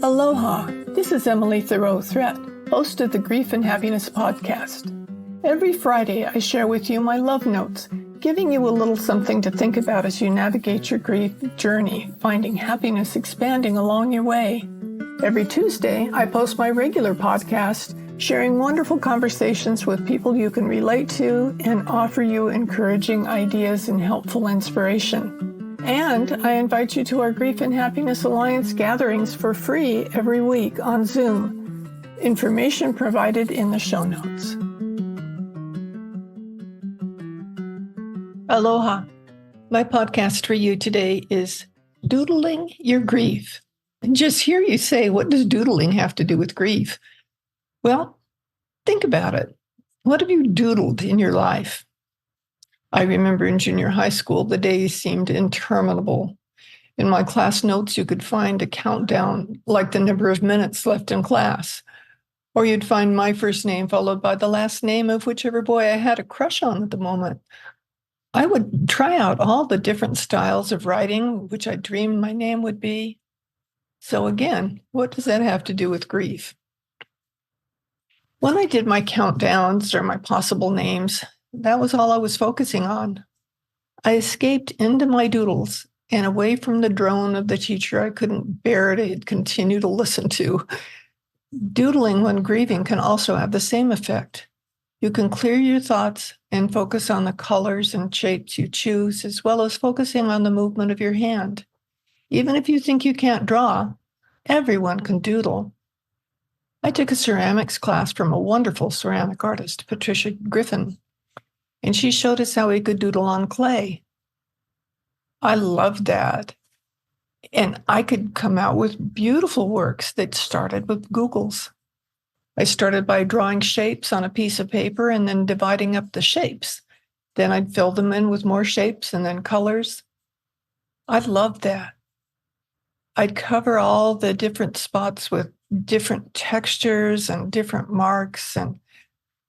Aloha, this is Emily Thoreau-Threat, host of the Grief and Happiness podcast. Every Friday, I share with you my love notes, giving you a little something to think about as you navigate your grief journey, finding happiness expanding along your way. Every Tuesday, I post my regular podcast, sharing wonderful conversations with people you can relate to and offer you encouraging ideas and helpful inspiration. And I invite you to our Grief and Happiness Alliance gatherings for free every week on Zoom. Information provided in the show notes. Aloha. My podcast for you today is Doodling Your Grief. And just hear you say, what does doodling have to do with grief? Well, think about it. What have you doodled in your life? I remember in junior high school, the days seemed interminable. In my class notes, you could find a countdown like the number of minutes left in class. Or you'd find my first name followed by the last name of whichever boy I had a crush on at the moment. I would try out all the different styles of writing, which I dreamed my name would be. So again, what does that have to do with grief? When I did my countdowns or my possible names, that was all I was focusing on. I escaped into my doodles and away from the drone of the teacher I couldn't bear to continue to listen to. Doodling when grieving can also have the same effect. You can clear your thoughts and focus on the colors and shapes you choose, as well as focusing on the movement of your hand. Even if you think you can't draw, everyone can doodle. I took a ceramics class from a wonderful ceramic artist, Patricia Griffin, and she showed us how we could doodle on clay. I loved that. And I could come out with beautiful works that started with Googles. I started by drawing shapes on a piece of paper and then dividing up the shapes. Then I'd fill them in with more shapes and then colors. I loved that. I'd cover all the different spots with different textures and different marks and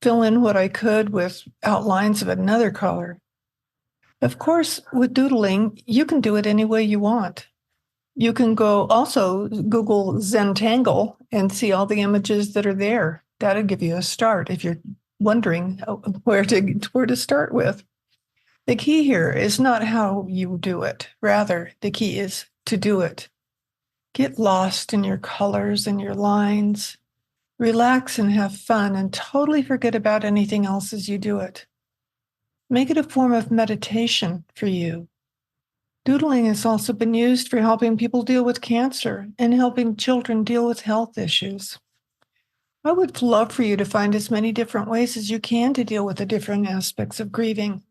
fill in what I could with outlines of another color. Of course, with doodling, you can do it any way you want. You can go also Google Zentangle and see all the images that are there. That'll give you a start if you're wondering where to start with. The key here is not how you do it. Rather, the key is to do it. Get lost in your colors and your lines. Relax and have fun and totally forget about anything else as you do it. Make it a form of meditation for you. Doodling has also been used for helping people deal with cancer and helping children deal with health issues. I would love for you to find as many different ways as you can to deal with the different aspects of grieving.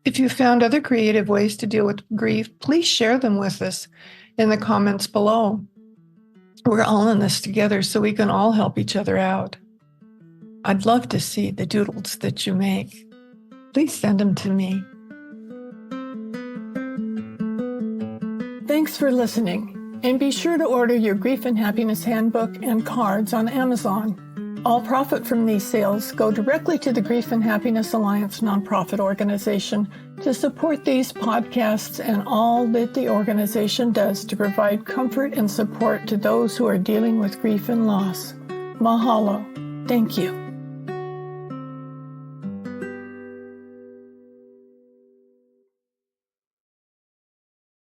If you found other creative ways to deal with grief, please share them with us in the comments below. We're all in this together, so we can all help each other out. I'd love to see the doodles that you make. Please send them to me. Thanks for listening, and be sure to order your Grief and Happiness Handbook and cards on Amazon. All profit from these sales go directly to the Grief and Happiness Alliance nonprofit organization to support these podcasts and all that the organization does to provide comfort and support to those who are dealing with grief and loss. Mahalo. Thank you.